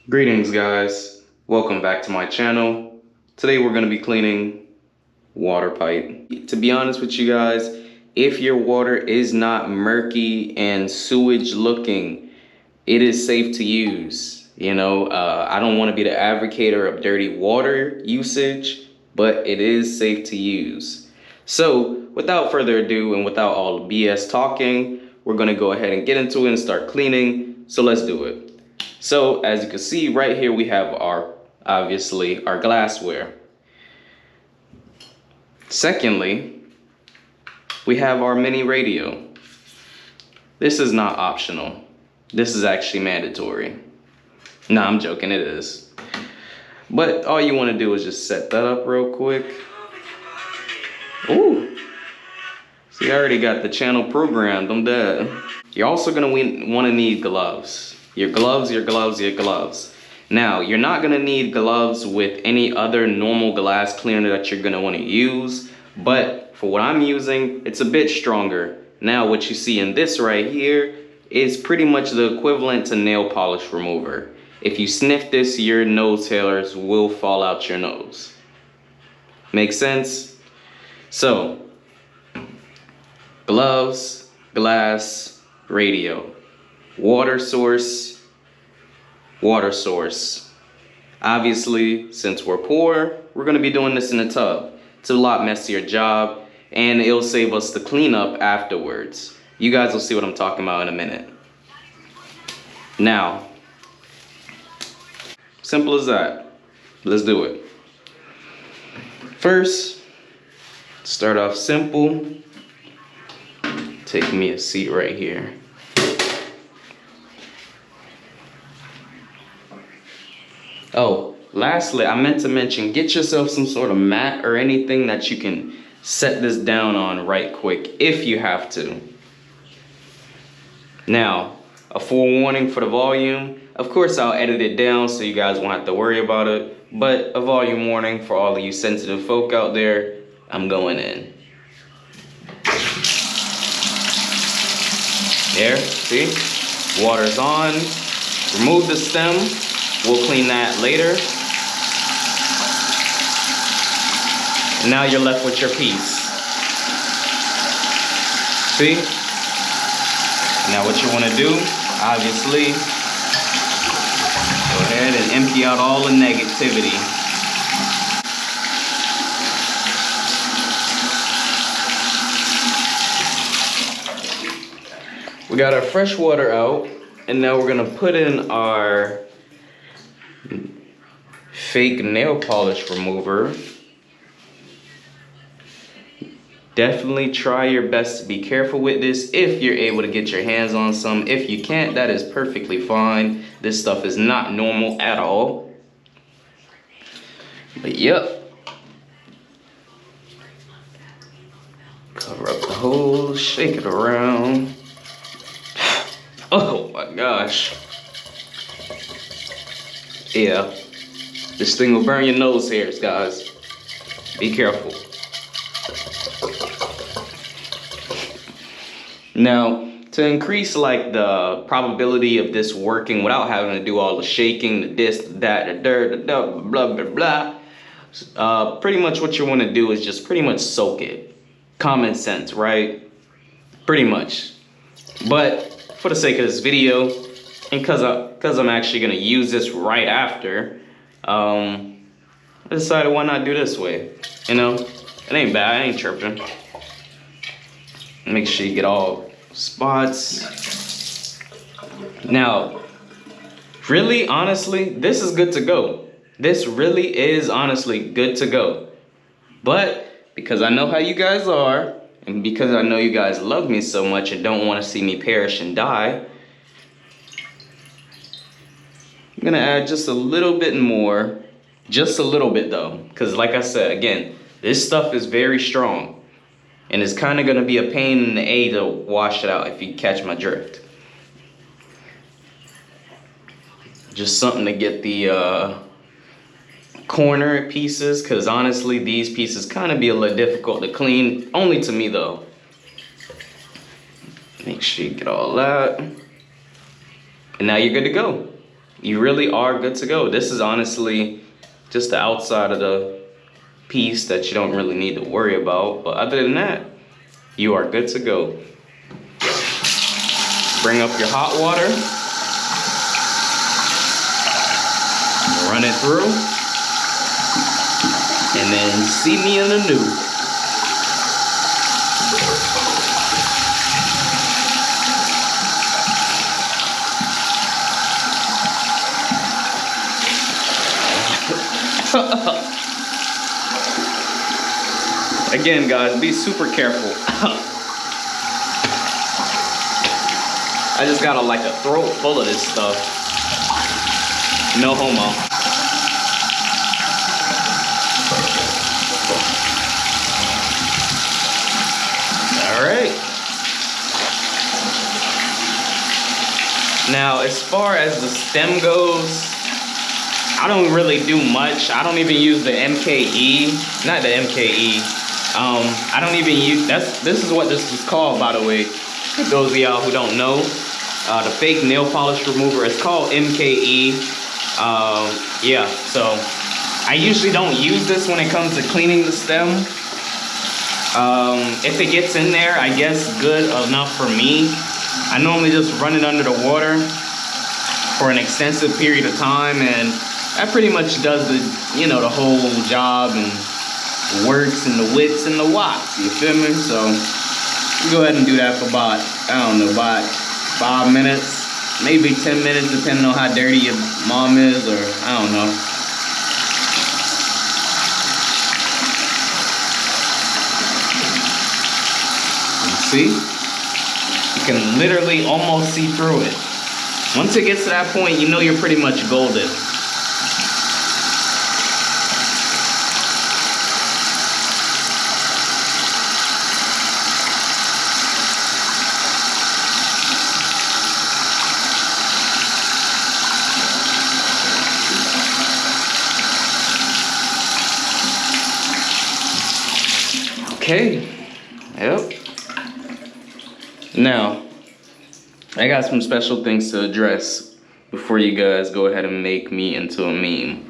Greetings guys, welcome back to my channel. Today we're going to be cleaning water pipe. To be honest with you guys, if your water is not murky and sewage looking, it is safe to use. I don't want to be the advocator of dirty water usage, but it is safe to use. So without further ado and without all the BS talking, we're going to go ahead and get into it and start cleaning. So let's do it. So as you can see right here, we have obviously our glassware. Secondly, we have our mini radio. This is not optional. This is actually mandatory. Nah, I'm joking, it is. But all you want to do is just set that up real quick. Ooh. See, I already got the channel programmed, I'm dead. You're also gonna want to need gloves. Your gloves. Now, you're not gonna need gloves with any other normal glass cleaner that you're gonna wanna use, but for what I'm using, it's a bit stronger. Now, what you see in this right here is pretty much the equivalent to nail polish remover. If you sniff this, your nose hairs will fall out your nose. Make sense? So, gloves, glass, radio. Water source. Obviously, since we're poor, we're gonna be doing this in a tub. It's a lot messier job, and it'll save us the cleanup afterwards. You guys will see what I'm talking about in a minute. Now, simple as that. Let's do it. First, start off simple. Take me a seat right here. Oh, lastly, I meant to mention, get yourself some sort of mat or anything that you can set this down on right quick if you have to. Now, a forewarning for the volume. Of course, I'll edit it down so you guys won't have to worry about it, but a volume warning for all of you sensitive folk out there, I'm going in. There, see? Water's on. Remove the stem. We'll clean that later. And now you're left with your piece. See? Now what you want to do, obviously, go ahead and empty out all the negativity. We got our fresh water out, and now we're gonna put in our fake nail polish remover. Definitely try your best to be careful with this if you're able to get your hands on some. If you can't, that is perfectly fine. This stuff is not normal at all. But yep. Cover up the hole, shake it around. Oh my gosh. Yeah. This thing will burn your nose hairs, guys. Be careful. Now, to increase like the probability of this working without having to do all the shaking, the this, the that, the dirt, the blah, blah, blah, pretty much what you want to do is just pretty much soak it. Common sense, right? Pretty much. But for the sake of this video, and because I'm actually going to use this right after, I decided why not do this way, you know? It ain't bad, I ain't tripping. Make sure you get all spots. Now, really, honestly, this is good to go. This really is honestly good to go. But because I know how you guys are, and because I know you guys love me so much and don't want to see me perish and die, I'm gonna add just a little bit more. Just a little bit though, because like I said, again, this stuff is very strong. And it's kind of gonna be a pain in the A to wash it out if you catch my drift. Just something to get the corner pieces, because honestly, these pieces kind of be a little difficult to clean, only to me though. Make sure you get all that. And now you're good to go. you really are good to go. This is honestly just the outside of the piece that you don't really need to worry about. But other than that, you are good to go. Bring up your hot water. Run it through. And then see me in the new. Again, guys, be super careful. I just got like a throat full of this stuff. No homo. All right. Now, as far as the stem goes, I don't really do much. I don't even use the MKE, not the MKE. I don't even use, this is what this is called, by the way, for those of y'all who don't know. The fake nail polish remover, it's called MKE. Yeah, so I usually don't use this when it comes to cleaning the stem. If it gets in there, I guess good enough for me. I normally just run it under the water for an extensive period of time, and that pretty much does the, you know, the whole job and works and the wits and the wops, you feel me? So you go ahead and do that for about, I don't know, about 5 minutes, maybe 10 minutes, depending on how dirty your mom is, or I don't know. See? You can literally almost see through it. Once it gets to that point, you know you're pretty much golden. Okay, yep. Now, I got some special things to address before you guys go ahead and make me into a meme.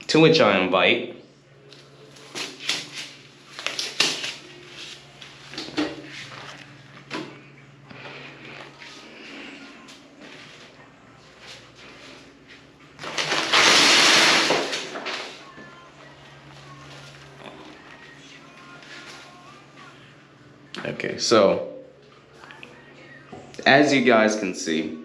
To which I invite okay, so as you guys can see,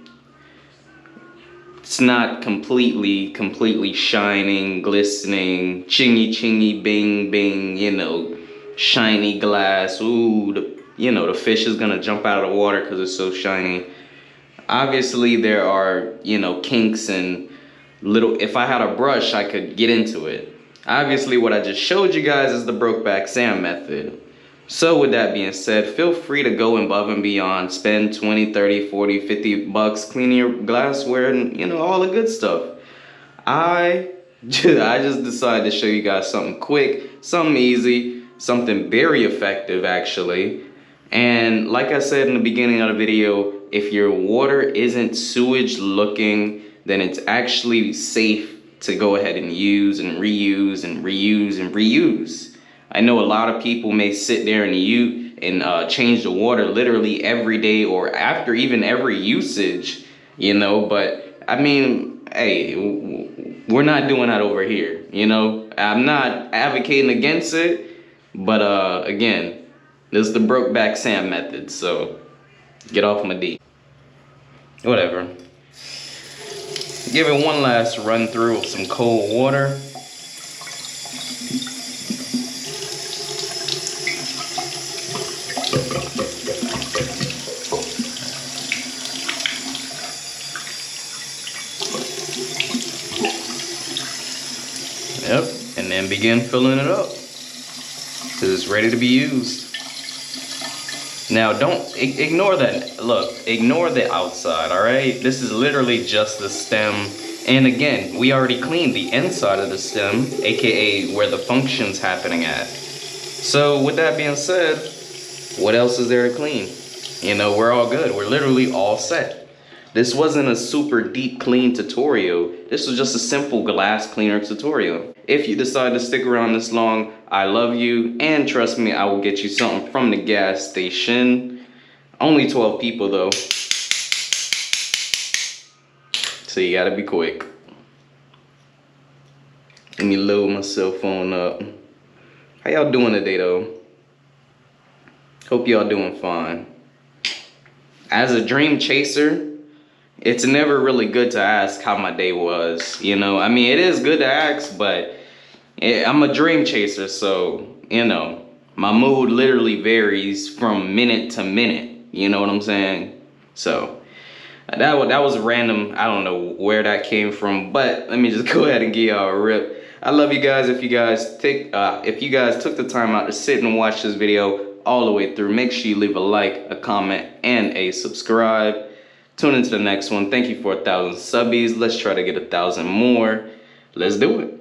it's not completely shining, glistening, chingy, bing, bing, you know, shiny glass. Ooh, the fish is gonna jump out of the water because it's so shiny. Obviously, there are, kinks and if I had a brush, I could get into it. Obviously, what I just showed you guys is the Brokeback Sam method. So with that being said, feel free to go above and beyond, spend 20, 30, 40, 50 bucks cleaning your glassware and, all the good stuff. I just decided to show you guys something quick, something easy, something very effective actually. And like I said in the beginning of the video, if your water isn't sewage looking, then it's actually safe to go ahead and use and reuse and reuse and reuse. I know a lot of people may sit there and change the water literally every day or after even every usage, but I mean, hey, we're not doing that over here, I'm not advocating against it, but again, this is the Brokeback Sam method, so get off my D. Whatever. Give it one last run through of some cold water. Yep, and then begin filling it up because it's ready to be used. Now don't ignore that. Look, ignore the outside, all right? This is literally just the stem. And again, we already cleaned the inside of the stem, aka where the function's happening at. So with that being said, what else is there to clean? We're all good. We're literally all set. This wasn't a super deep clean tutorial. This was just a simple glass cleaner tutorial. If you decide to stick around this long, I love you, and trust me, I will get you something from the gas station. Only 12 people though, so you gotta be quick. Let me load my cell phone up. How y'all doing today though? Hope y'all doing fine. As a dream chaser, it's never really good to ask how my day was, you know? I mean, it is good to ask, but I'm a dream chaser, so, you know, my mood literally varies from minute to minute, you know what I'm saying? So, that was random. I don't know where that came from, but let me just go ahead and give y'all a rip. I love you guys. If you guys took the time out to sit and watch this video all the way through, make sure you leave a like, a comment, and a subscribe. Tune into the next one. Thank you for 1,000 subbies. Let's try to get 1,000 more. Let's do it.